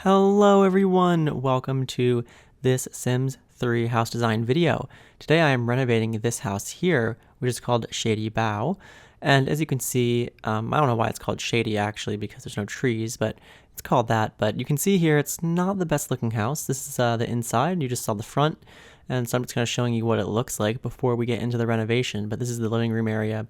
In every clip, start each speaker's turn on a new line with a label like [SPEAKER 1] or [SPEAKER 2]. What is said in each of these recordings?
[SPEAKER 1] Hello everyone, welcome to this Sims 3 house design video. Today I am renovating this house here, which is called Shady Bough. And as you can see, I don't know why it's called Shady actually because there's no trees, but it's called that. But you can see here it's not the best looking house. This is the inside, you just saw the front. And so I'm just kind of showing you what it looks like before we get into the renovation. But this is the living room area.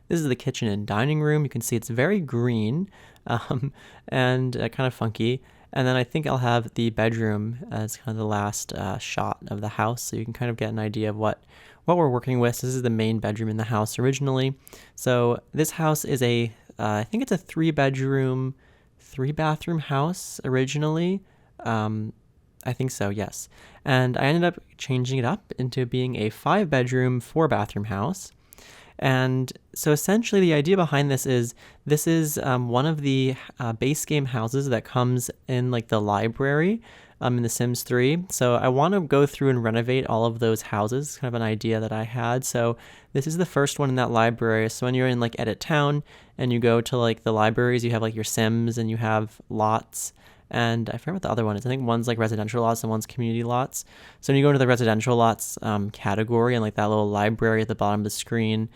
[SPEAKER 1] This is the kitchen and dining room. You can see it's very green and kind of funky. And then I think I'll have the bedroom as kind of the last shot of the house, so you can kind of get an idea of what we're working with. So this is the main bedroom in the house originally. So this house is I think it's a 3-bedroom, 3-bathroom house originally. I think so, yes. And I ended up changing it up into being a 5-bedroom, 4-bathroom house. And so essentially the idea behind this is one of the base game houses that comes in like the library in The Sims 3. So I want to go through and renovate all of those houses, kind of an idea that I had. So this is the first one in that library. So when you're in like Edit Town and you go to like the libraries, you have like your Sims and you have lots. And I forget what the other one is. I think one's like residential lots and one's community lots. So when you go into the residential lots category and like that little library at the bottom of the screen,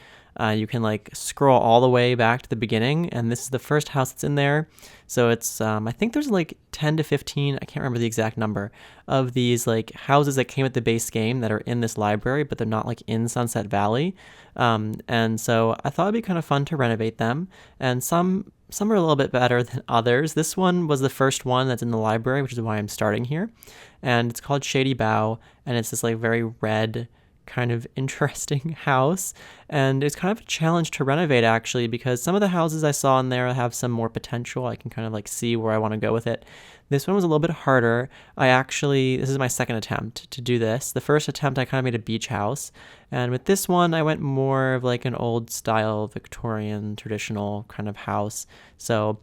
[SPEAKER 1] you can like scroll all the way back to the beginning. And this is the first house that's in there. So it's, I think there's like 10 to 15, I can't remember the exact number, of these like houses that came with the base game that are in this library, but they're not like in Sunset Valley. And so I thought it'd be kind of fun to renovate them. And some are a little bit better than others. This one was the first one that's in the library, which is why I'm starting here. And it's called Shady Bough, and it's this like very red, kind of interesting house. And it's kind of a challenge to renovate actually, because some of the houses I saw in there have some more potential. I can kind of like see where I want to go with it. This one was a little bit harder. This is my second attempt to do this. The first attempt I kind of made a beach house. And with this one, I went more of like an old style Victorian traditional kind of house. So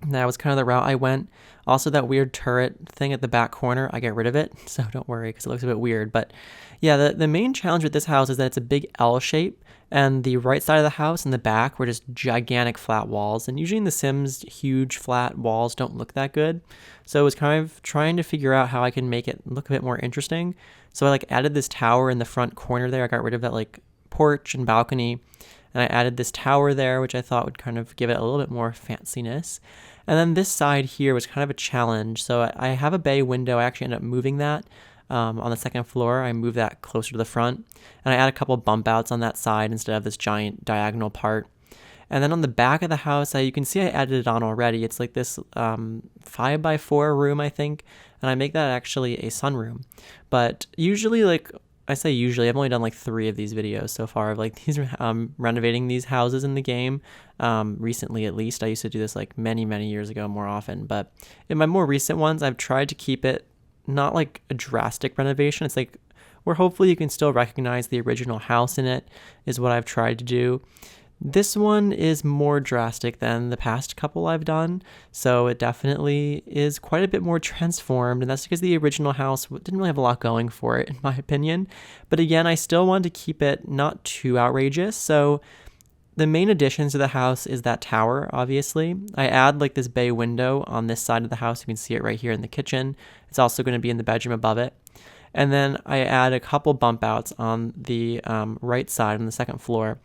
[SPEAKER 1] that was kind of the route I went. Also, that weird turret thing at the back corner, I get rid of it. So don't worry because it looks a bit weird. But yeah, the main challenge with this house is that it's a big L shape. And the right side of the house and the back were just gigantic flat walls. And usually in The Sims, huge flat walls don't look that good. So I was kind of trying to figure out how I can make it look a bit more interesting. So I like added this tower in the front corner there. I got rid of that like porch and balcony. And I added this tower there, which I thought would kind of give it a little bit more fanciness. And then this side here was kind of a challenge. So I have a bay window. I actually ended up moving that on the second floor. I moved that closer to the front. And I add a couple bump outs on that side instead of this giant diagonal part. And then on the back of the house, you can see I added it on already. It's like this 5x4 room, I think. And I make that actually a sunroom. But usually, like I say usually, I've only done like 3 of these videos so far of like these renovating these houses in the game. Recently, at least. I used to do this like many years ago more often. But in my more recent ones, I've tried to keep it not like a drastic renovation. It's like where hopefully you can still recognize the original house in it is what I've tried to do. This one is more drastic than the past couple I've done, so it definitely is quite a bit more transformed, and that's because the original house didn't really have a lot going for it, in my opinion. But again, I still wanted to keep it not too outrageous, so the main additions to the house is that tower, obviously. I add like this bay window on this side of the house. You can see it right here in the kitchen. It's also going to be in the bedroom above it. And then I add a couple bump outs on the right side on the second floor.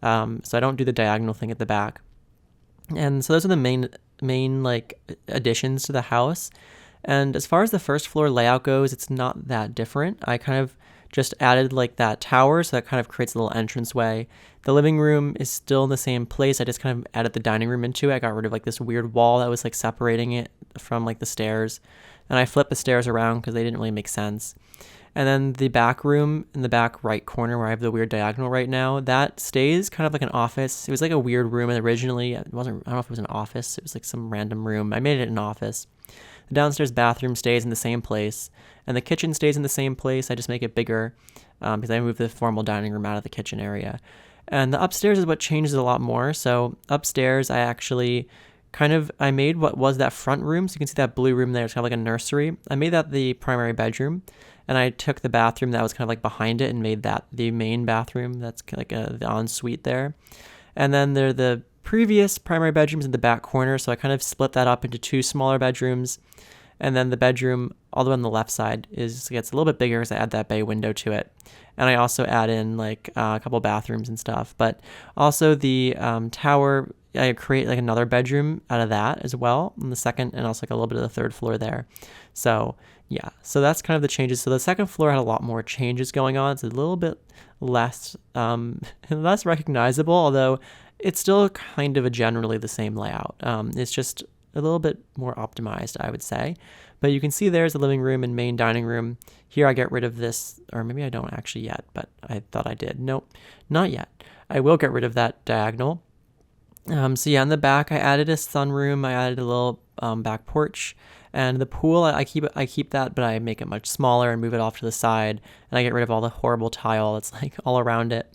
[SPEAKER 1] So I don't do the diagonal thing at the back. And so those are the main like additions to the house. And as far as the first floor layout goes, it's not that different. I kind of just added like that tower, so that kind of creates a little entranceway. The living room is still in the same place. I just kind of added the dining room into it. I got rid of like this weird wall that was like separating it from like the stairs. And I flipped the stairs around because they didn't really make sense. And then the back room in the back right corner where I have the weird diagonal right now, that stays kind of like an office. It was like a weird room originally. I don't know if it was an office. It was like some random room. I made it an office. The downstairs bathroom stays in the same place. And the kitchen stays in the same place. I just make it bigger because I moved the formal dining room out of the kitchen area. And the upstairs is what changes a lot more. So upstairs, I actually I made what was that front room. So you can see that blue room there. It's kind of like a nursery. I made that the primary bedroom. And I took the bathroom that was kind of like behind it and made that the main bathroom. That's like the ensuite there. And then there are the previous primary bedrooms in the back corner. So I kind of split that up into 2 smaller bedrooms. And then the bedroom all the way on the left side gets a little bit bigger because I add that bay window to it. And I also add in like a couple bathrooms and stuff. But also the tower, I create like another bedroom out of that as well on the second, and also like a little bit of the third floor there. So yeah, so that's kind of the changes. So the second floor had a lot more changes going on. It's a little bit less less recognizable, although it's still kind of generally the same layout. It's just a little bit more optimized, I would say. But you can see there's the living room and main dining room. Here I get rid of this, or maybe I don't actually yet, but I thought I did. Nope, not yet. I will get rid of that diagonal. So yeah, in the back I added a sunroom. I added a little back porch, and the pool I keep that, but I make it much smaller and move it off to the side, and I get rid of all the horrible tile that's like all around it.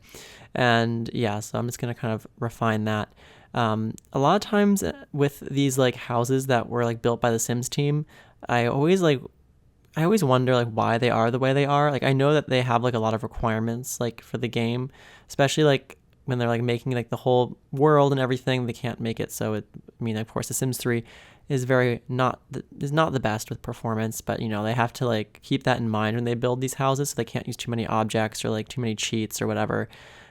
[SPEAKER 1] And yeah, so I'm just gonna kind of refine that. A lot of times with these like houses that were like built by the Sims team, I always wonder like why they are the way they are. Like I know that they have like a lot of requirements like for the game, especially like when they're like making like the whole world and everything. They can't make it so of course the Sims 3 is not the best with performance, but you know, they have to like keep that in mind when they build these houses, so they can't use too many objects or like too many cheats or whatever.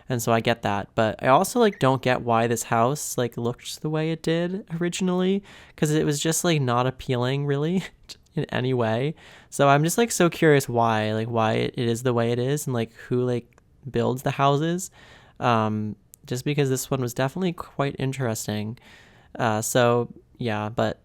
[SPEAKER 1] And so I get that, but I also like don't get why this house like looked the way it did originally, because it was just like not appealing really in any way. So I'm just like so curious why it is the way it is, and like who like builds the houses. Just because this one was definitely quite interesting. So yeah, but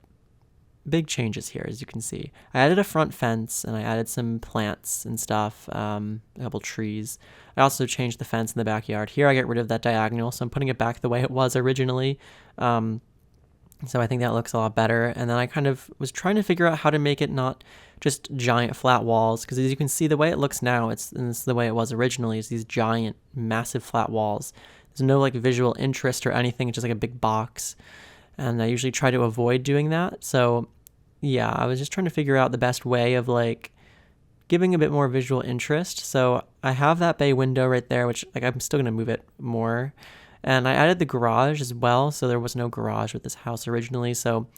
[SPEAKER 1] big changes here, as you can see. I added a front fence, and I added some plants and stuff, a couple trees. I also changed the fence in the backyard. Here I get rid of that diagonal, so I'm putting it back the way it was originally. So I think that looks a lot better. And then I kind of was trying to figure out how to make it not just giant flat walls, because as you can see, the way it looks now, it's the way it was originally, is these giant, massive flat walls. There's no like visual interest or anything. It's just like a big box. And I usually try to avoid doing that. So yeah, I was just trying to figure out the best way of like giving a bit more visual interest. So I have that bay window right there, which like I'm still going to move it more. And I added the garage as well. So there was no garage with this house originally. So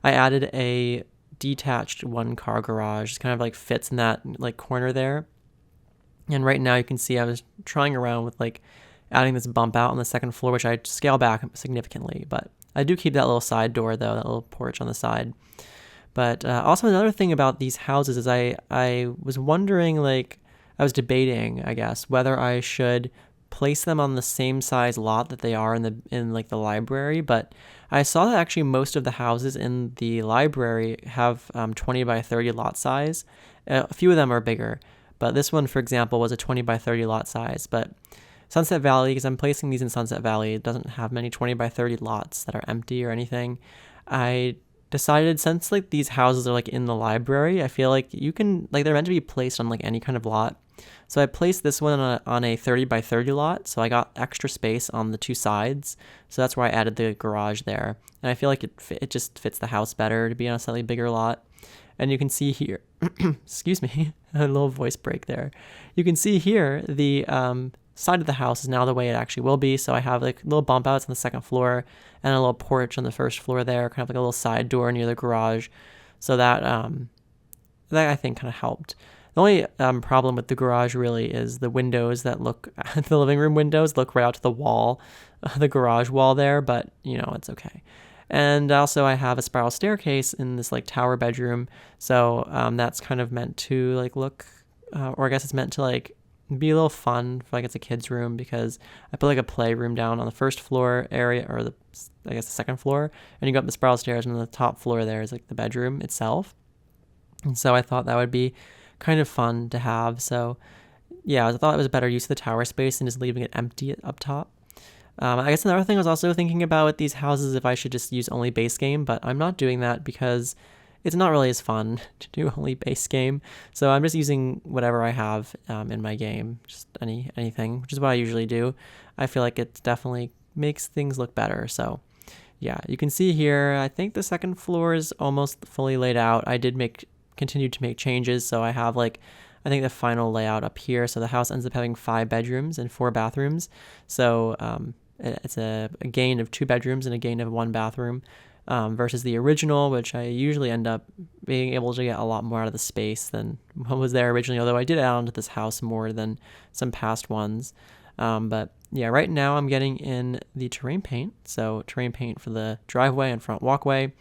[SPEAKER 1] I added a detached 1-car garage. It kind of like fits in that like corner there. And right now you can see I was trying around with like adding this bump out on the second floor, which I scale back significantly, but I do keep that little side door though, that little porch on the side. But also another thing about these houses is I was wondering, like, I was debating, I guess, whether I should place them on the same size lot that they are in like the library. But I saw that actually most of the houses in the library have 20 by 30 lot size. A few of them are bigger, but this one, for example, was a 20 by 30 lot size. But Sunset Valley, because I'm placing these in Sunset Valley, it doesn't have many 20 by 30 lots that are empty or anything. I decided, since like these houses are like in the library, I feel like you can, like, they're meant to be placed on like any kind of lot. So I placed this one on a 30 by 30 lot, so I got extra space on the two sides. So that's where I added the garage there. And I feel like it just fits the house better to be on a slightly bigger lot. And you can see here, excuse me, a little voice break there. You can see here the side of the house is now the way it actually will be. So I have like little bump outs on the second floor and a little porch on the first floor there, kind of like a little side door near the garage. So that I think kind of helped. The only problem with the garage really is the windows that look, the living room windows look right out to the wall, the garage wall there, but you know, it's okay. And also I have a spiral staircase in this like tower bedroom. So that's kind of meant to like look, or I guess it's meant to like be a little fun for like it's a kid's room, because I put like a playroom down on the first floor area, or the second floor, and you go up the spiral stairs, and on the top floor there is like the bedroom itself. And so I thought that would be kind of fun to have. So yeah, I thought it was a better use of the tower space than just leaving it empty up top. I guess another thing I was also thinking about with these houses, if I should just use only base game, but I'm not doing that because it's not really as fun to do only base game. So I'm just using whatever I have in my game, just anything, which is what I usually do. I feel like it definitely makes things look better. So yeah, you can see here, I think the second floor is almost fully laid out. I did continue to make changes. So I have like, I think the final layout up here. So the house ends up having 5 bedrooms and 4 bathrooms. So it's a gain of 2 bedrooms and a gain of 1 bathroom. versus the original, which I usually end up being able to get a lot more out of the space than what was there originally, although I did add on to this house more than some past ones. But yeah, right now I'm getting in the terrain paint. So terrain paint for the driveway and front walkway.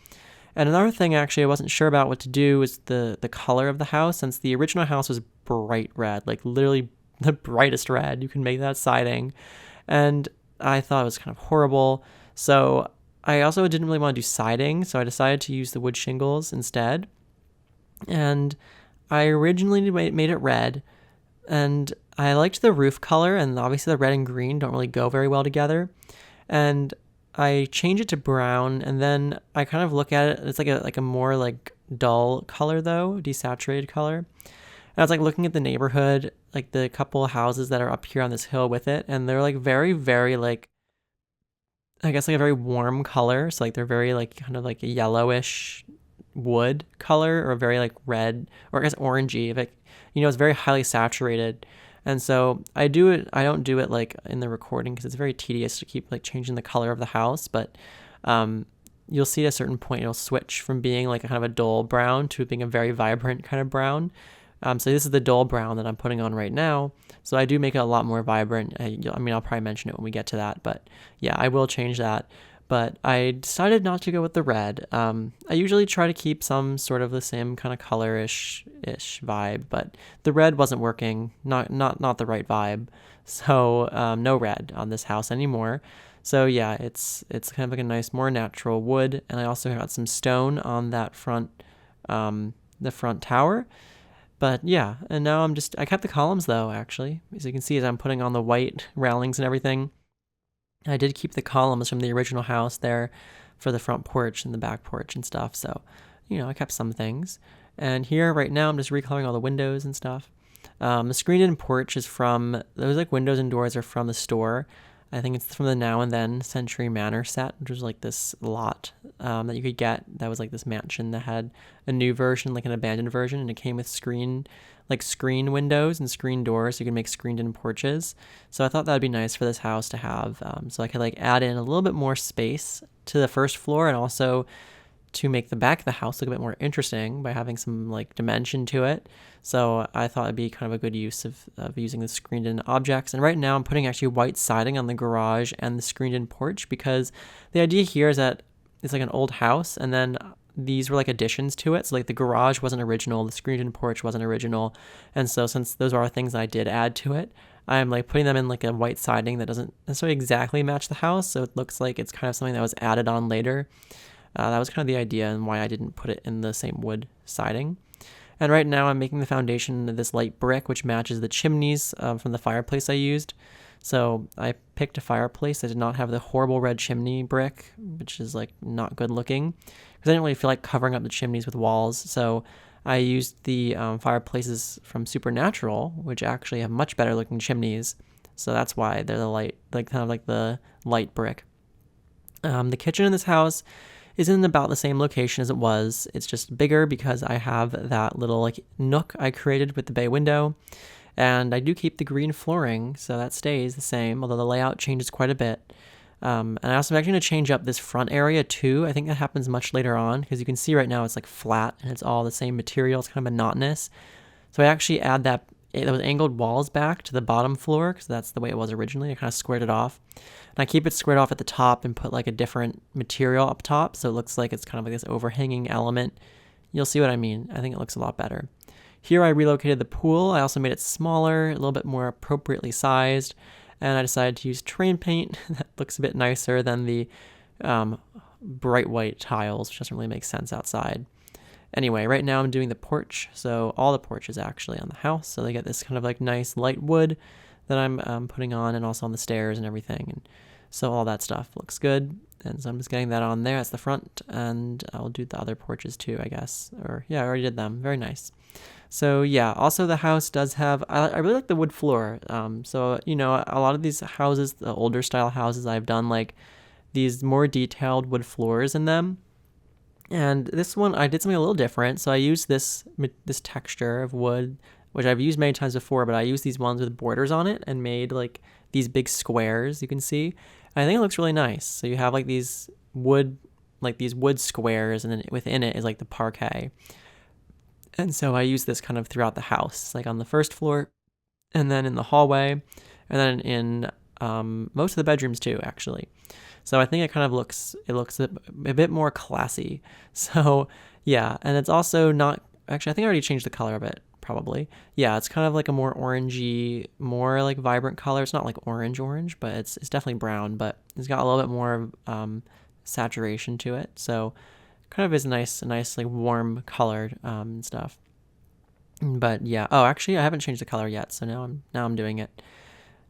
[SPEAKER 1] And another thing actually I wasn't sure about what to do was the color of the house, since the original house was bright red, like literally the brightest red. You can make that siding. And I thought it was kind of horrible. So I also didn't really want to do siding, so I decided to use the wood shingles instead. And I originally made it red, and I liked the roof color, and obviously the red and green don't really go very well together. And I changed it to brown, and then I kind of look at it, it's like a more like dull color though, desaturated color. And I was like looking at the neighborhood, like the couple of houses that are up here on this hill with it, and they're like very, very like, I guess like a very warm color. So like they're very like kind of like a yellowish wood color, or a very like red, or I guess orangey. If it, it's very highly saturated. And so I don't do it like in the recording because it's very tedious to keep like changing the color of the house. But you'll see at a certain point it'll switch from being like a kind of a dull brown to being a very vibrant kind of brown. So this is the dull brown that I'm putting on right now. So I do make it a lot more vibrant. I'll probably mention it when we get to that. But yeah, I will change that. But I decided not to go with the red. I usually try to keep some sort of the same kind of color-ish vibe, but the red wasn't working, not the right vibe. So no red on this house anymore. So yeah, it's kind of like a nice, more natural wood, and I also got some stone on that the front tower. But yeah, and now I kept the columns though, actually. As you can see, as I'm putting on the white railings and everything, I did keep the columns from the original house there for the front porch and the back porch and stuff. So, I kept some things. And here right now, I'm just recoloring all the windows and stuff. The screened-in porch is from, those like windows and doors are from the store. I think it's from the Now and Then Century Manor set, which was like this lot that you could get. That was like this mansion that had a new version, like an abandoned version, and it came with screen windows and screen doors, so you can make screened-in porches. So I thought that'd be nice for this house to have, so I could like add in a little bit more space to the first floor, and also to make the back of the house look a bit more interesting by having some like dimension to it. So I thought it'd be kind of a good use of using the screened in objects. And right now I'm putting actually white siding on the garage and the screened in porch, because the idea here is that it's like an old house, and then these were like additions to it. So like the garage wasn't original, the screened in porch wasn't original. And so since those are things I did add to it, I'm like putting them in like a white siding that doesn't necessarily exactly match the house. So it looks like it's kind of something that was added on later. That was kind of the idea and why I didn't put it in the same wood siding. And right now I'm making the foundation of this light brick, which matches the chimneys from the fireplace I used. So I picked a fireplace that did not have the horrible red chimney brick, which is like not good looking, because I didn't really feel like covering up the chimneys with walls. So I used the fireplaces from Supernatural, which actually have much better looking chimneys. So that's why they're the light, like kind of like the light brick. The kitchen in this house is in about the same location as it was. It's just bigger because I have that little like nook I created with the bay window, and I do keep the green flooring, so that stays the same, although the layout changes quite a bit. And I also am actually going to change up this front area too. I think that happens much later on, because you can see right now it's like flat and it's all the same material. It's kind of monotonous. So I actually add those angled walls back to the bottom floor, because that's the way it was originally. I kind of squared it off. And I keep it squared off at the top and put like a different material up top, so it looks like it's kind of like this overhanging element. You'll see what I mean. I think it looks a lot better. Here I relocated the pool. I also made it smaller, a little bit more appropriately sized, and I decided to use terrain paint that looks a bit nicer than the bright white tiles, which doesn't really make sense outside. Anyway, right now I'm doing the porch, so all the porches actually on the house, so they get this kind of like nice light wood that I'm putting on, and also on the stairs and everything, and so all that stuff looks good. And so I'm just getting that on there. That's the front, and I'll do the other porches too, I guess. Or yeah, I already did them. Very nice. So yeah, also the house does have, I really like the wood floor. So a lot of these houses, the older style houses, I've done like these more detailed wood floors in them. And this one, I did something a little different. So I used this texture of wood, which I've used many times before, but I used these ones with borders on it and made like these big squares, you can see. And I think it looks really nice. So you have like these wood like these wood squares, and then within it is like the parquet. And so I use this kind of throughout the house, like on the first floor, and then in the hallway, and then in most of the bedrooms too, actually. So I think it looks a bit more classy. So yeah, and it's also not, actually I think I already changed the color of it, probably. Yeah, it's kind of like a more orangey, more like vibrant color. It's not like orange, but it's definitely brown, but it's got a little bit more saturation to it. So kind of is a nice like warm colored stuff. But yeah, oh actually I haven't changed the color yet, so now I'm doing it.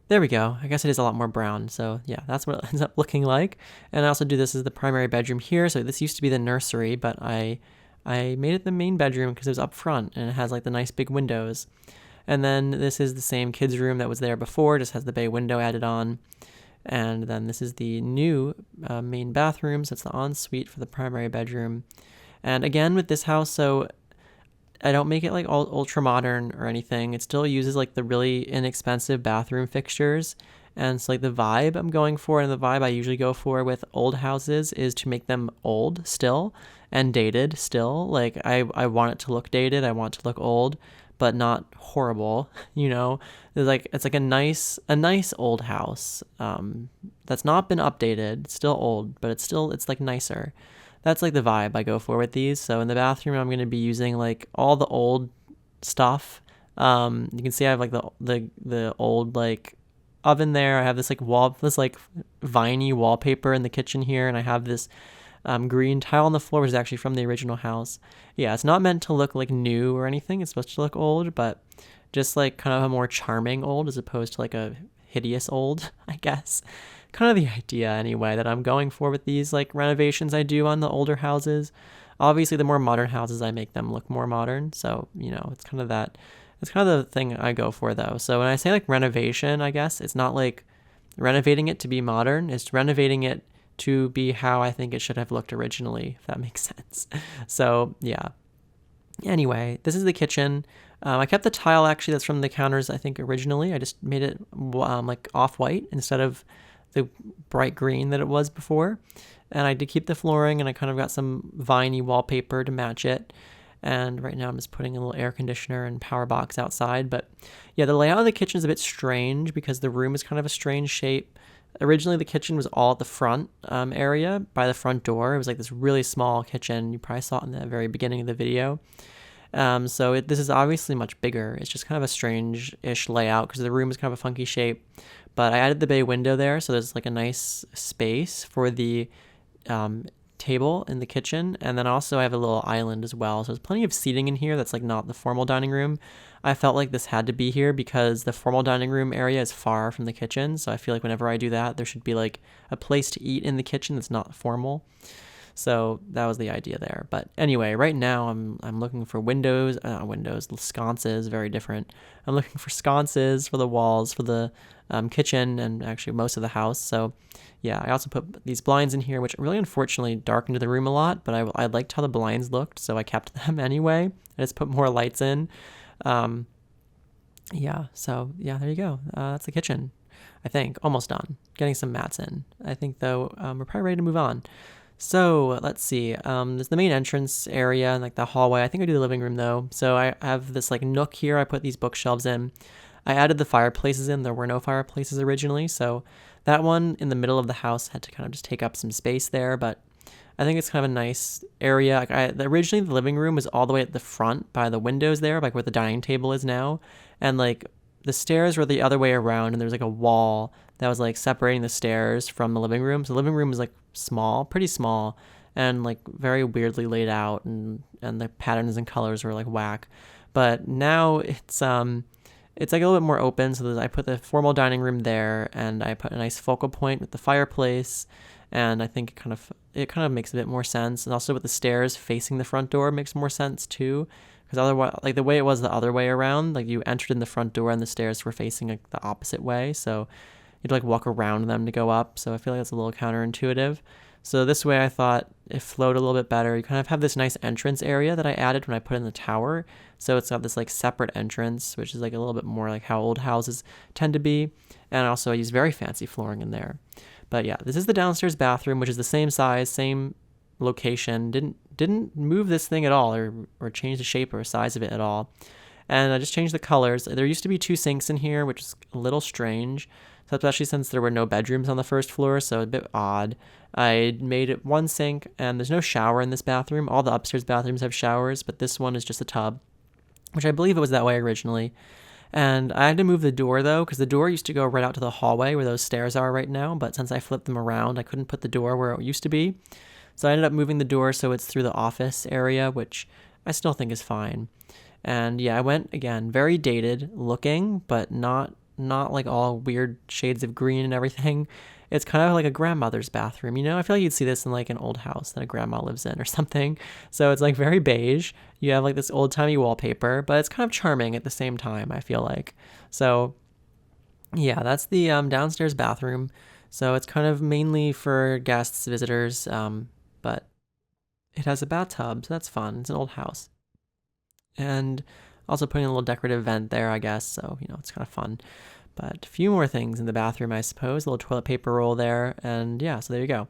[SPEAKER 1] There we go. I guess it is a lot more brown. So yeah, that's what it ends up looking like. And I also do this as the primary bedroom here. So this used to be the nursery, but I made it the main bedroom because it was up front and it has like the nice big windows. And then this is the same kids room that was there before, just has the bay window added on. And then this is the new main bathroom. So it's the ensuite for the primary bedroom. And again, with this house, so I don't make it like all ultra modern or anything. It still uses like the really inexpensive bathroom fixtures. And it's like the vibe I'm going for, and the vibe I usually go for with old houses is to make them old still and dated still. Like I want it to look dated. I want it to look old, but not horrible. It's like a nice old house that's not been updated. It's still old, but it's like nicer. That's like the vibe I go for with these. So in the bathroom, I'm going to be using like all the old stuff. You can see I have like the old like oven there. I have this like viney wallpaper in the kitchen here, and I have this green tile on the floor, which is actually from the original house. Yeah, it's not meant to look like new or anything. It's supposed to look old, but just like kind of a more charming old as opposed to like a hideous old, I guess. Kind of the idea anyway that I'm going for with these like renovations I do on the older houses. Obviously the more modern houses I make them look more modern, so it's kind of the thing I go for though. So when I say like renovation, I guess it's not like renovating it to be modern, it's renovating it to be how I think it should have looked originally, if that makes sense. So yeah, anyway, this is the kitchen. I kept the tile actually that's from the counters I think originally. I just made it like off-white instead of the bright green that it was before. And I did keep the flooring, and I kind of got some viney wallpaper to match it. And right now I'm just putting a little air conditioner and power box outside. But yeah, the layout of the kitchen is a bit strange because the room is kind of a strange shape. Originally the kitchen was all at the front area by the front door. It was like this really small kitchen. You probably saw it in the very beginning of the video. So this is obviously much bigger. It's just kind of a strange-ish layout because the room is kind of a funky shape. But I added the bay window there, so there's like a nice space for the table in the kitchen. And then also I have a little island as well. So there's plenty of seating in here that's like not the formal dining room. I felt like this had to be here because the formal dining room area is far from the kitchen. So I feel like whenever I do that, there should be like a place to eat in the kitchen that's not formal. So that was the idea there. But anyway, right now I'm looking for sconces, very different. I'm looking for sconces for the walls for the kitchen and actually most of the house. So yeah, I also put these blinds in here, which really unfortunately darkened the room a lot, but I liked how the blinds looked, so I kept them anyway. I just put more lights in. Yeah, so yeah, there you go. That's the kitchen, I think. Almost done. Getting some mats in. I think though we're probably ready to move on. So let's see, there's the main entrance area and like the hallway. I think I do the living room though. So I have this like nook here. I put these bookshelves in. I added the fireplaces in. There were no fireplaces originally. So that one in the middle of the house had to kind of just take up some space there. But I think it's kind of a nice area. Originally the living room was all the way at the front by the windows there, like where the dining table is now. And like the stairs were the other way around, and there was like a wall that was like separating the stairs from the living room. So the living room was like small, pretty small, and like very weirdly laid out, and the patterns and colors were like whack. But now it's like a little bit more open. So I put the formal dining room there, and I put a nice focal point with the fireplace, and I think it kind of makes a bit more sense. And also with the stairs facing the front door makes more sense too. Because otherwise, like the way it was the other way around, like you entered in the front door and the stairs were facing like the opposite way. So you'd like walk around them to go up. So I feel like that's a little counterintuitive. So this way I thought it flowed a little bit better. You kind of have this nice entrance area that I added when I put in the tower. So it's got this like separate entrance, which is like a little bit more like how old houses tend to be. And also I use very fancy flooring in there. But yeah, this is the downstairs bathroom, which is the same size, same location. Didn't move this thing at all, or change the shape or size of it at all. And I just changed the colors. There used to be 2 sinks in here, which is a little strange, so especially since there were no bedrooms on the first floor, so a bit odd. I made it 1 sink, and there's no shower in this bathroom. All the upstairs bathrooms have showers, but this one is just a tub, which I believe it was that way originally. And I had to move the door though, because the door used to go right out to the hallway where those stairs are right now, but since I flipped them around, I couldn't put the door where it used to be. So I ended up moving the door so it's through the office area, which I still think is fine. And yeah, I went again, very dated looking, but not like all weird shades of green and everything. It's kind of like a grandmother's bathroom, you know? I feel like you'd see this in like an old house that a grandma lives in or something. So it's like very beige. You have like this old-timey wallpaper, but it's kind of charming at the same time, I feel like. So yeah, that's the downstairs bathroom. So it's kind of mainly for guests, visitors, but it has a bathtub, so that's fun. It's an old house. And also putting a little decorative vent there, I guess, so, you know, it's kind of fun. But a few more things in the bathroom, I suppose. A little toilet paper roll there, and yeah, so there you go.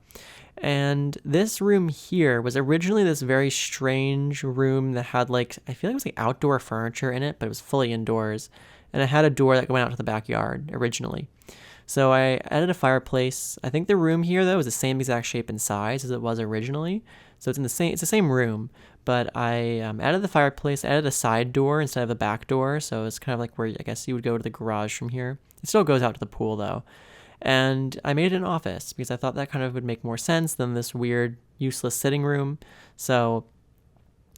[SPEAKER 1] And this room here was originally this very strange room that had like, I feel like it was like outdoor furniture in it, but it was fully indoors. And it had a door that went out to the backyard originally. So I added a fireplace. I think the room here though is the same exact shape and size as it was originally. So it's the same room, but I added the fireplace, added a side door instead of a back door. So it's kind of like where I guess you would go to the garage from here. It still goes out to the pool though. And I made it an office because I thought that kind of would make more sense than this weird, useless sitting room. So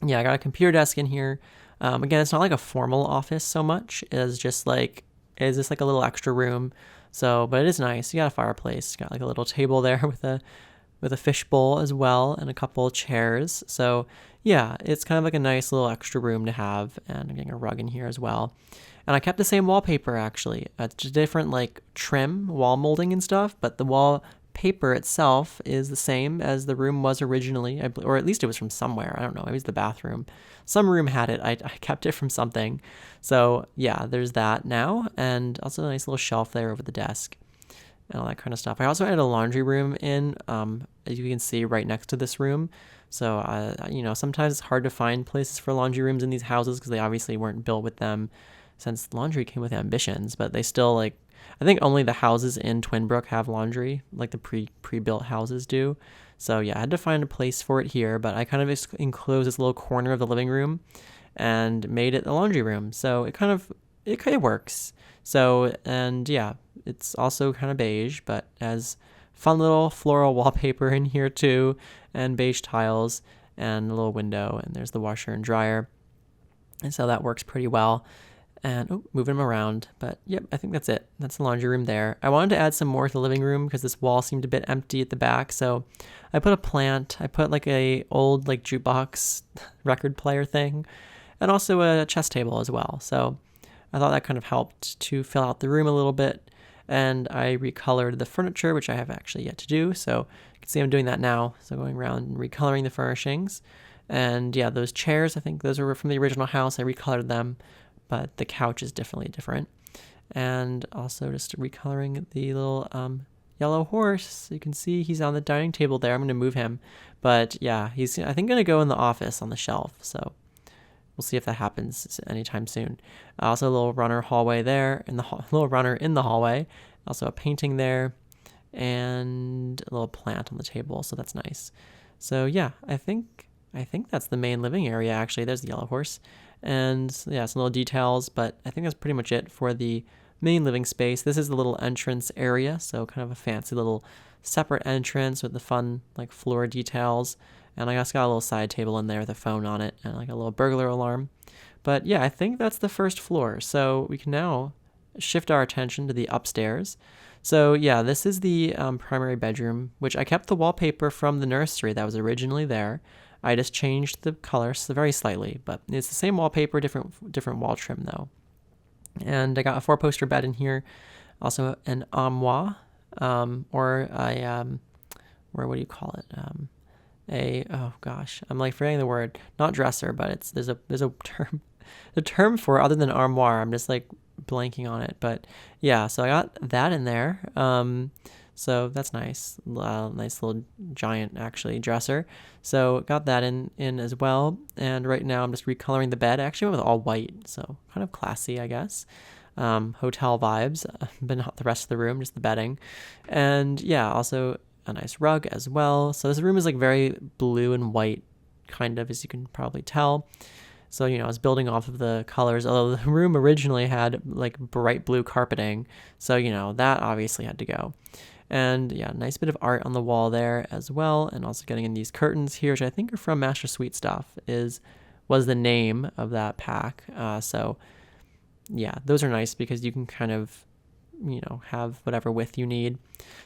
[SPEAKER 1] yeah, I got a computer desk in here. Again, it's not like a formal office so much as just like, is this like a little extra room? So, but it is nice. You got a fireplace, got like a little table there with a fish bowl as well, and a couple chairs. So yeah, it's kind of like a nice little extra room to have, and I'm getting a rug in here as well. And I kept the same wallpaper actually. It's just different like trim, wall molding and stuff, but the wallpaper itself is the same as the room was originally, or at least it was from somewhere. I don't know, maybe it's the bathroom. Some room had it. I kept it from something. So yeah, there's that now, and also a nice little shelf there over the desk and all that kind of stuff. I also added a laundry room in, as you can see right next to this room. So, you know, sometimes it's hard to find places for laundry rooms in these houses because they obviously weren't built with them since laundry came with ambitions, but they still like, I think only the houses in Twinbrook have laundry, like the pre-built houses do. So yeah, I had to find a place for it here, but I kind of enclosed this little corner of the living room and made it a laundry room. So it works. So, and yeah, it's also kind of beige, but has fun little floral wallpaper in here too, and beige tiles, and a little window, and there's the washer and dryer. And so that works pretty well. And moving them around, but yep, I think that's it. That's the laundry room there. I wanted to add some more to the living room because this wall seemed a bit empty at the back, so I put a plant. I put like a old like jukebox record player thing, and also a chess table as well. So I thought that kind of helped to fill out the room a little bit. And I recolored the furniture, which I have actually yet to do. So you can see I'm doing that now. So going around and recoloring the furnishings. And yeah, those chairs, I think those were from the original house. I recolored them, but the couch is definitely different. And also just recoloring the little yellow horse. You can see he's on the dining table there. I'm going to move him. But yeah, he's, I think, going to go in the office on the shelf. So we'll see if that happens anytime soon. Also a little runner hallway there, little runner in the hallway. Also a painting there, and a little plant on the table. So that's nice. So yeah, I think that's the main living area. Actually, there's the yellow horse, and yeah, some little details. But I think that's pretty much it for the main living space. This is the little entrance area, so kind of a fancy little separate entrance with the fun like floor details. And I just got a little side table in there with a phone on it and like a little burglar alarm. But yeah, I think that's the first floor. So we can now shift our attention to the upstairs. So yeah, this is the primary bedroom, which I kept the wallpaper from the nursery that was originally there. I just changed the colors very slightly, but it's the same wallpaper, different wall trim though. And I got a 4-poster bed in here. Also an armoire, or a, or what do you call it? Oh gosh, I'm like forgetting the word, not dresser, but there's a term for it other than armoire. I'm just like blanking on it, but yeah, so I got that in there. So that's nice. Nice little giant, actually, dresser. So got that in as well. And right now I'm just recoloring the bed. I actually went with all white, so kind of classy, I guess. Hotel vibes, but not the rest of the room, just the bedding. And yeah, also a nice rug as well. So this room is like very blue and white, kind of, as you can probably tell. So, I was building off of the colors, although the room originally had like bright blue carpeting. So, that obviously had to go. And yeah, nice bit of art on the wall there as well. And also getting in these curtains here, which I think are from Master Sweet Stuff, was the name of that pack. So yeah, those are nice because you can kind of, have whatever width you need.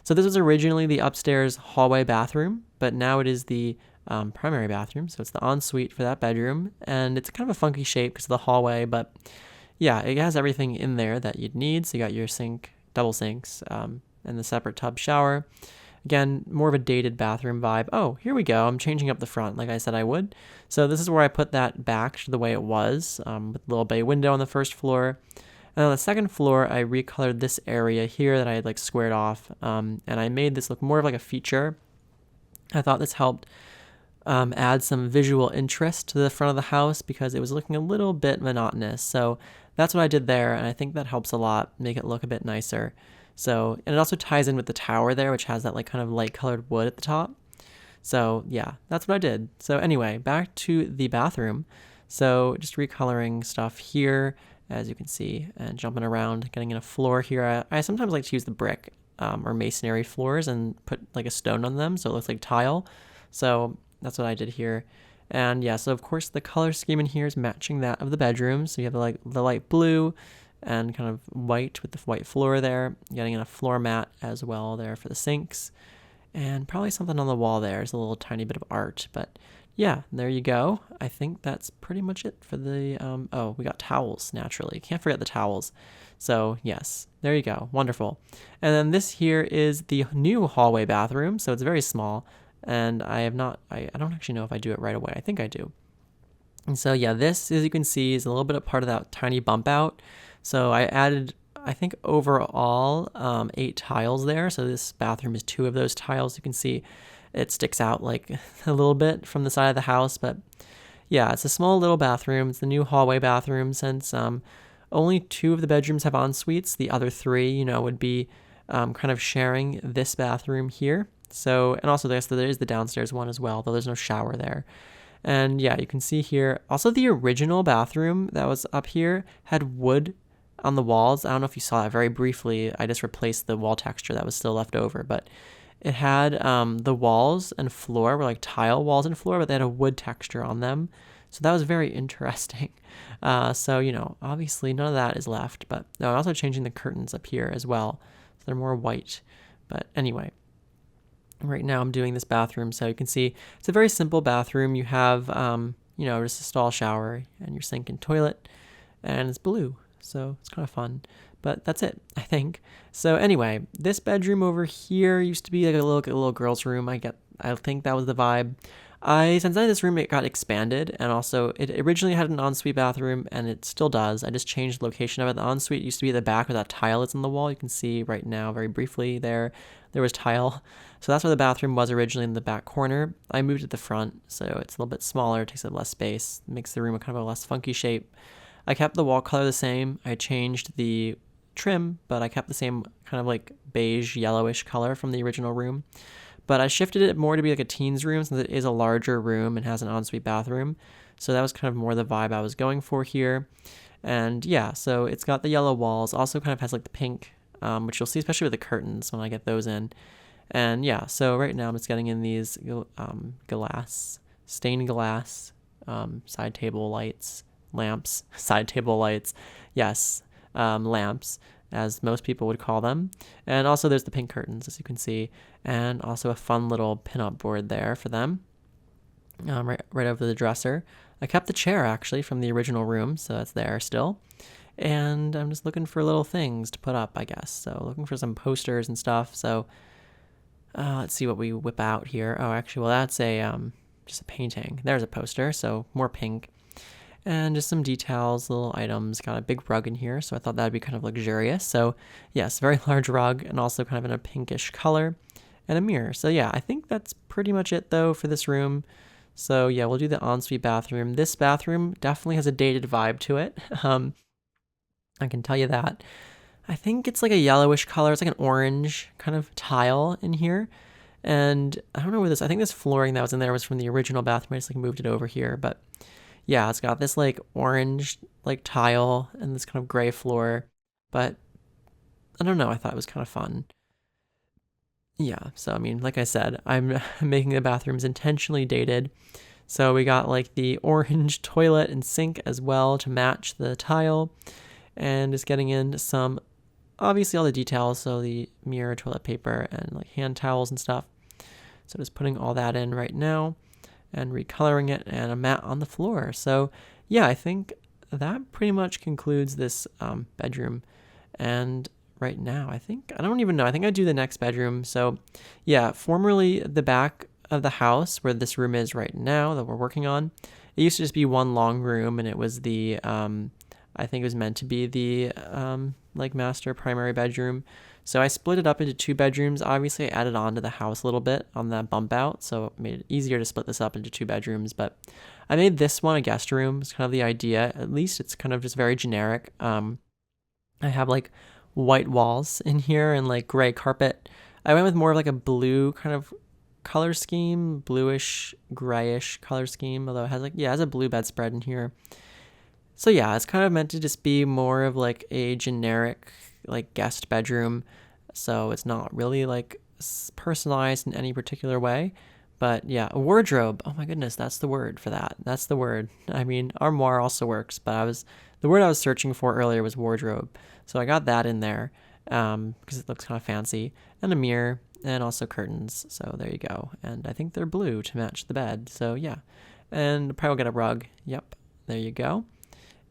[SPEAKER 1] So this was originally the upstairs hallway bathroom, but now it is the primary bathroom. So it's the ensuite for that bedroom, and it's kind of a funky shape because of the hallway, but yeah, it has everything in there that you'd need. So you got your sink, double sinks, and the separate tub shower. Again, more of a dated bathroom vibe. Oh, here we go. I'm changing up the front like I said I would. So this is where I put that back to the way it was, with a little bay window on the first floor. And on the second floor, I recolored this area here that I had like squared off, and I made this look more of like a feature. I thought this helped add some visual interest to the front of the house because it was looking a little bit monotonous. So that's what I did there, and I think that helps a lot, make it look a bit nicer. So, and it also ties in with the tower there, which has that like kind of light colored wood at the top. So yeah, that's what I did. So anyway, back to the bathroom. So just recoloring stuff here, as you can see, and jumping around, getting in a floor here. I sometimes like to use the brick or masonry floors and put like a stone on them so it looks like tile. So that's what I did here. And yeah, so of course the color scheme in here is matching that of the bedroom. So you have the light blue and kind of white with the white floor there. Getting in a floor mat as well there for the sinks. And probably something on the wall there. There's a little tiny bit of art, but yeah, there you go. I think that's pretty much it for the, oh, we got towels, naturally. Can't forget the towels. So yes, there you go. Wonderful. And then this here is the new hallway bathroom. So it's very small, and I don't actually know if I do it right away. I think I do. And so yeah, this, as you can see, is a little bit of part of that tiny bump out. So I added, I think overall, 8 tiles there. So this bathroom is 2 of those tiles. You can see it sticks out like a little bit from the side of the house, but yeah, it's a small little bathroom. It's the new hallway bathroom since only 2 of the bedrooms have en suites. The other 3, would be kind of sharing this bathroom here. So, and also there is the downstairs one as well, though there's no shower there. And yeah, you can see here, also the original bathroom that was up here had wood on the walls. I don't know if you saw that very briefly. I just replaced the wall texture that was still left over, but it had the walls and floor were like tile walls and floor, but they had a wood texture on them. So that was very interesting. So, obviously none of that is left, but no, I'm also changing the curtains up here as well. So they're more white. But anyway, right now I'm doing this bathroom. So you can see it's a very simple bathroom. You have, just a stall shower and your sink and toilet, and it's blue. So it's kind of fun. But that's it, I think. So anyway, this bedroom over here used to be like a little girl's room. I think that was the vibe. Since I had this room, it got expanded, and also it originally had an ensuite bathroom, and it still does. I just changed the location of it. The ensuite used to be at the back where that tile is on the wall. You can see right now, very briefly there was tile. So that's where the bathroom was originally, in the back corner. I moved it to the front, so it's a little bit smaller, takes up less space, makes the room a kind of a less funky shape. I kept the wall color the same. I changed the trim, but I kept the same kind of like beige yellowish color from the original room. But I shifted it more to be like a teens room since it is a larger room and has an ensuite bathroom. So that was kind of more the vibe I was going for here. And yeah, so it's got the yellow walls, also kind of has like the pink, which you'll see especially with the curtains when I get those in. And yeah, so right now I'm just getting in these stained glass side table lights, lamps, side table lights. Yes, lamps, as most people would call them. And also there's the pink curtains, as you can see, and also a fun little pin-up board there for them, right over the dresser. I kept the chair actually from the original room, so that's there still. And I'm just looking for little things to put up, I guess. So looking for some posters and stuff. So let's see what we whip out here. Oh, actually, well, that's just a painting. There's a poster, so more pink. And just some details, little items. Got a big rug in here, so I thought that'd be kind of luxurious. So yes, very large rug, and also kind of in a pinkish color, and a mirror. So yeah, I think that's pretty much it though for this room. So yeah, we'll do the ensuite bathroom. This bathroom definitely has a dated vibe to it. I can tell you that. I think it's like a yellowish color. It's like an orange kind of tile in here. And I don't know where this, I think this flooring that was in there was from the original bathroom. I just like moved it over here. But yeah, it's got this like orange like tile and this kind of gray floor. But I don't know, I thought it was kind of fun. Yeah, so I mean, like I said, I'm making the bathrooms intentionally dated. So we got like the orange toilet and sink as well to match the tile. And just getting in some, obviously all the details, so the mirror, toilet paper, and like hand towels and stuff. So just putting all that in right now and recoloring it, and a mat on the floor. So yeah, I think that pretty much concludes this bedroom. And right now, I don't even know. I think I do the next bedroom. So yeah, formerly the back of the house where this room is right now that we're working on, it used to just be one long room, and it was the I think it was meant to be the like master primary bedroom. So I split it up into 2 bedrooms. Obviously, I added on to the house a little bit on that bump out, so it made it easier to split this up into 2 bedrooms. But I made this one a guest room. It's kind of the idea. At least it's kind of just very generic. I have like white walls in here and like gray carpet. I went with more of like a blue kind of color scheme, bluish, grayish color scheme, although it has like, yeah, it has a blue bedspread in here. So yeah, it's kind of meant to just be more of like a generic like guest bedroom. So it's not really like personalized in any particular way. But yeah, a wardrobe. Oh my goodness, that's the word for that. That's the word. I mean, armoire also works, but the word I was searching for earlier was wardrobe. So I got that in there because it looks kind of fancy. And a mirror and also curtains. So there you go. And I think they're blue to match the bed. So yeah. And probably will get a rug. Yep. There you go.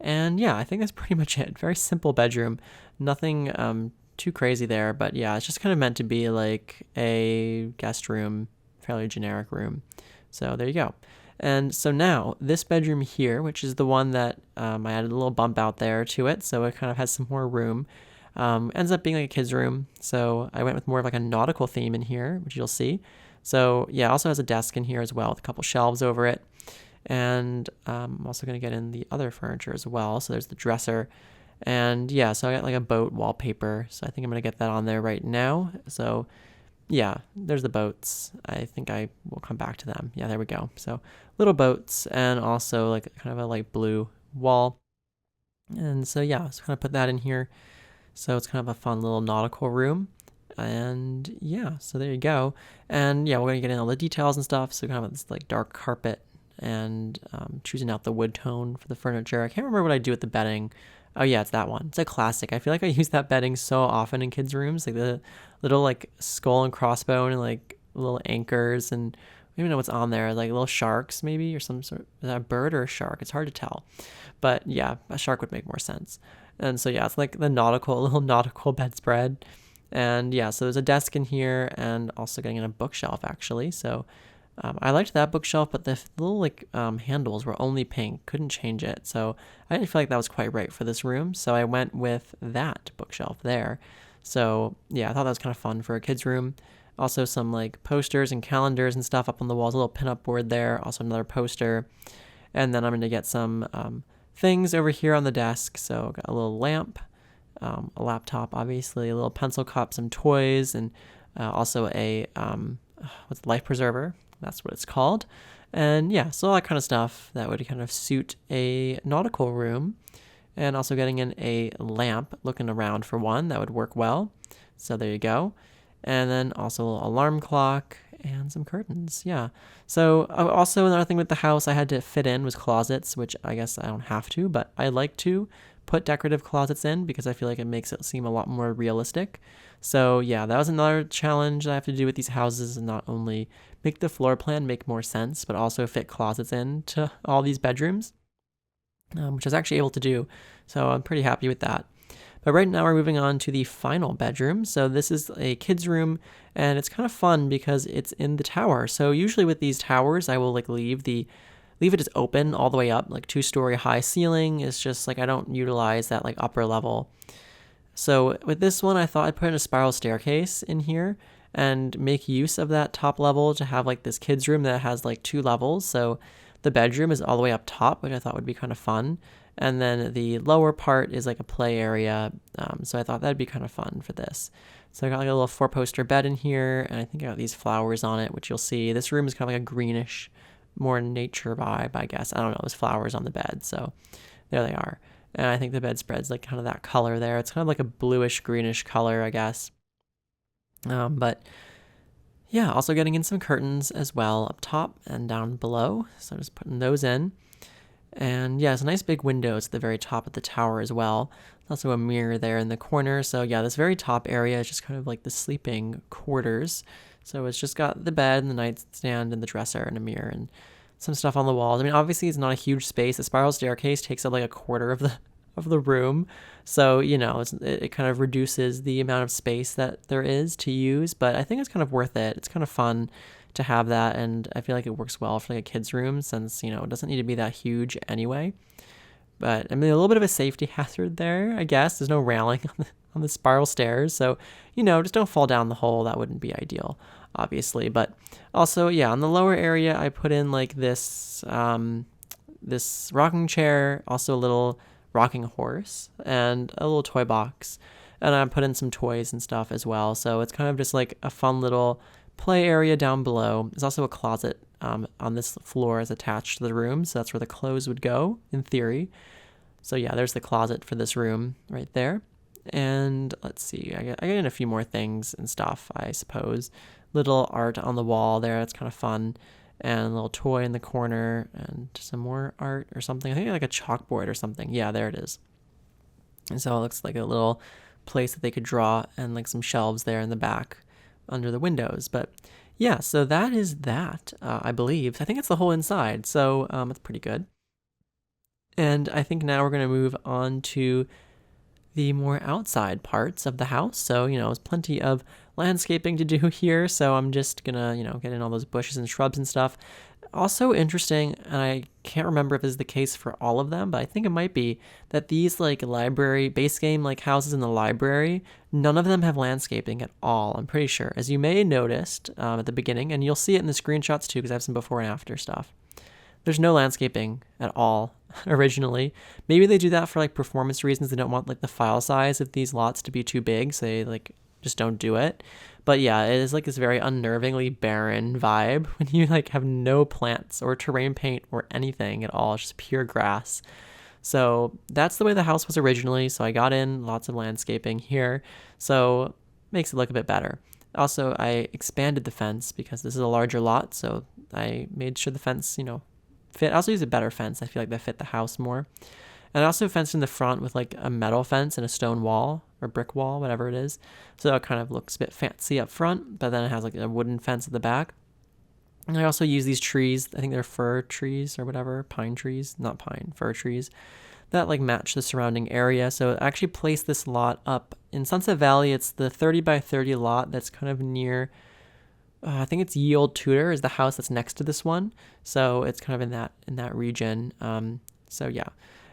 [SPEAKER 1] And yeah, I think that's pretty much it. Very simple bedroom. Nothing too crazy there. But yeah, it's just kind of meant to be like a guest room, fairly generic room. So there you go. And so now this bedroom here, which is the one that I added a little bump out there to it. So it kind of has some more room. Ends up being like a kid's room. So I went with more of like a nautical theme in here, which you'll see. So yeah, also has a desk in here as well with a couple shelves over it. And I'm also going to get in the other furniture as well. So there's the dresser. And yeah, so I got like a boat wallpaper. So I think I'm going to get that on there right now. So yeah, there's the boats. I think I will come back to them. Yeah, there we go. So little boats and also like kind of a light blue wall. And so yeah, so kind of put that in here. So it's kind of a fun little nautical room. And yeah, so there you go. And yeah, we're going to get in all the details and stuff. So kind of this like dark carpet and choosing out the wood tone for the furniture. I can't remember what I do with the bedding. Oh yeah, it's that one. It's a classic. I feel like I use that bedding so often in kids' rooms, like the little like skull and crossbone and like little anchors, and I don't even know what's on there, like little sharks maybe, or some sort of, is that a bird or a shark? It's hard to tell. But yeah, a shark would make more sense. And so yeah, it's like the little nautical bedspread. And yeah, so there's a desk in here and also getting in a bookshelf actually. So I liked that bookshelf, but the little like handles were only pink. Couldn't change it. So I didn't feel like that was quite right for this room. So I went with that bookshelf there. So yeah, I thought that was kind of fun for a kid's room. Also some like posters and calendars and stuff up on the walls. A little pinup board there. Also another poster. And then I'm going to get some things over here on the desk. So got a little lamp, a laptop, obviously, a little pencil cup, some toys, and also a life preserver. That's what it's called. And yeah, so all that kind of stuff that would kind of suit a nautical room. And also getting in a lamp, looking around for one that would work well. So there you go. And then also a little alarm clock and some curtains. Yeah. So also another thing with the house I had to fit in was closets, which I guess I don't have to, but I like to put decorative closets in because I feel like it makes it seem a lot more realistic. So yeah, that was another challenge I have to do with these houses, and not only make the floor plan make more sense, but also fit closets into all these bedrooms, which I was actually able to do. So I'm pretty happy with that. But right now we're moving on to the final bedroom. So this is a kid's room, and it's kind of fun because it's in the tower. So usually with these towers, I will like leave the leave it as open all the way up, like 2-story high ceiling. It's just like I don't utilize that like upper level. So with this one, I thought I'd put in a spiral staircase in here and make use of that top level to have like this kids room that has like 2 levels. So the bedroom is all the way up top, which I thought would be kind of fun. And then the lower part is like a play area. So I thought that'd be kind of fun for this. So I got like a little 4-poster bed in here, and I think I got these flowers on it, which you'll see. This room is kind of like a greenish, more nature vibe, I guess. I don't know, there's flowers on the bed, so there they are. And I think the bedspread's like kind of that color there. It's kind of like a bluish, greenish color, I guess. But yeah, also getting in some curtains as well up top and down below. So just putting those in. And yeah, it's a nice big window. It's at the very top of the tower as well. Also a mirror there in the corner. So yeah, this very top area is just kind of like the sleeping quarters. So it's just got the bed and the nightstand and the dresser and a mirror and some stuff on the walls. I mean, obviously it's not a huge space. The spiral staircase takes up like a quarter of the room. So, you know, it kind of reduces the amount of space that there is to use, but I think it's kind of worth it. It's kind of fun to have that, and I feel like it works well for like a kid's room since, you know, it doesn't need to be that huge anyway. But I mean, a little bit of a safety hazard there, I guess. There's no railing on the spiral stairs, so, you know, just don't fall down the hole. That wouldn't be ideal, obviously. But also, yeah, on the lower area, I put in like this this rocking chair, also a little rocking horse, and a little toy box. And I put in some toys and stuff as well. So it's kind of just like a fun little play area down below. There's also a closet on this floor is attached to the room, so that's where the clothes would go in theory. So yeah, there's the closet for this room right there. And let's see, I get in a few more things and stuff, I suppose. Little art on the wall there, that's kind of fun. And a little toy in the corner and some more art or something. I think like a chalkboard or something. Yeah, there it is. And so it looks like a little place that they could draw, and like some shelves there in the back under the windows. But yeah, so that is that, I believe. I think it's the whole inside, so it's pretty good. And I think now we're going to move on to the more outside parts of the house. So, you know, there's plenty of landscaping to do here, so I'm just gonna, you know, get in all those bushes and shrubs and stuff. Also interesting, and I can't remember if this is the case for all of them, but I think it might be, that these like library base game like houses in the library, none of them have landscaping at all, I'm pretty sure, as you may have noticed at the beginning, and you'll see it in the screenshots too because I have some before and after stuff. There's no landscaping at all originally. Maybe they do that for like performance reasons. They don't want like the file size of these lots to be too big, so they like just don't do it. But yeah, it is like this very unnervingly barren vibe when you like have no plants or terrain paint or anything at all. It's just pure grass. So that's the way the house was originally. So I got in lots of landscaping here, so makes it look a bit better. Also, I expanded the fence because this is a larger lot, so I made sure the fence, you know, fit. I also used a better fence. I feel like that fit the house more. And I also fenced in the front with like a metal fence and a stone wall or brick wall, whatever it is. So it kind of looks a bit fancy up front, but then it has like a wooden fence at the back. And I also use these trees. I think they're fir trees or whatever, pine trees, not pine, fir trees that like match the surrounding area. So I actually placed this lot up in Sunset Valley. It's the 30 by 30 lot that's kind of near, I think it's Ye Old Tudor is the house that's next to this one. So it's kind of in that region. So yeah.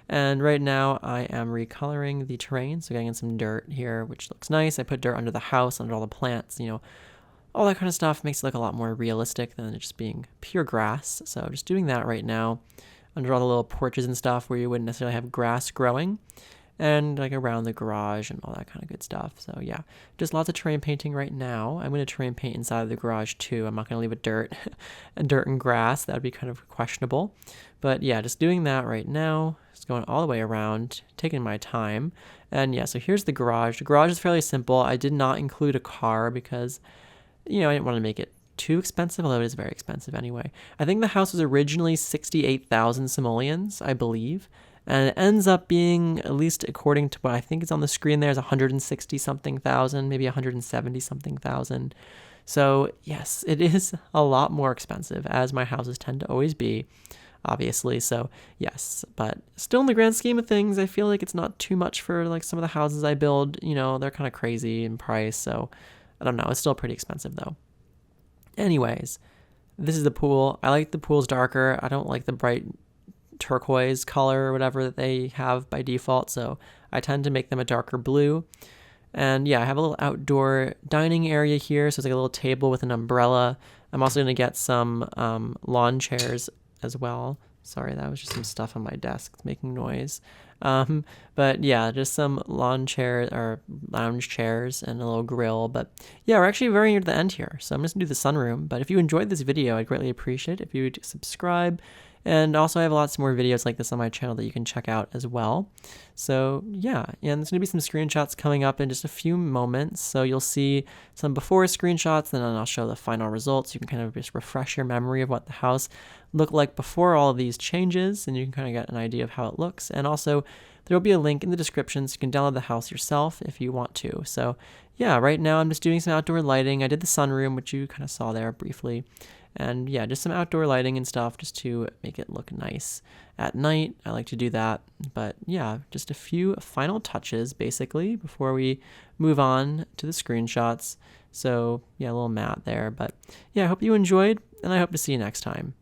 [SPEAKER 1] And right now I am recoloring the terrain, so getting in some dirt here, which looks nice. I put dirt under the house, under all the plants, you know, all that kind of stuff makes it look a lot more realistic than it just being pure grass. So just doing that right now under all the little porches and stuff where you wouldn't necessarily have grass growing, and like around the garage and all that kind of good stuff. So yeah, just lots of terrain painting right now. I'm going to terrain paint inside of the garage too. I'm not going to leave it dirt and grass. That would be kind of questionable. But yeah, just doing that right now. Just going all the way around, taking my time. And yeah, so here's the garage. The garage is fairly simple. I did not include a car because, you know, I didn't want to make it too expensive, although it is very expensive anyway. I think the house was originally 68,000 simoleons, I believe. And it ends up being, at least according to what I think is on the screen there, is 160 something thousand, maybe 170 something thousand. So yes, it is a lot more expensive, as my houses tend to always be, obviously. So yes, but still in the grand scheme of things, I feel like it's not too much for like some of the houses I build. You know, they're kind of crazy in price. So I don't know. It's still pretty expensive though. Anyways, This is the pool. I like the pools darker. I don't like the bright turquoise color or whatever that they have by default, so I tend to make them a darker blue. And yeah, I have a little outdoor dining area here, so it's like a little table with an umbrella. I'm also going to get some lawn chairs as well. Sorry, that was just some stuff on my desk making noise. But yeah, just some lawn chairs or lounge chairs and a little grill. But yeah, we're actually very near the end here, so I'm just gonna do the sunroom. But if you enjoyed this video, I'd greatly appreciate it if you would subscribe. And also I have lots more videos like this on my channel that you can check out as well. So yeah, and there's gonna be some screenshots coming up in just a few moments. So you'll see some before screenshots, and then I'll show the final results. You can kind of just refresh your memory of what the house looked like before all of these changes, and you can kind of get an idea of how it looks. And also there will be a link in the description so you can download the house yourself if you want to. So yeah, right now I'm just doing some outdoor lighting. I did the sunroom, which you kind of saw there briefly. And yeah, just some outdoor lighting and stuff just to make it look nice at night. I like to do that. But yeah, just a few final touches basically before we move on to the screenshots. So yeah, a little matte there. But yeah, I hope you enjoyed, and I hope to see you next time.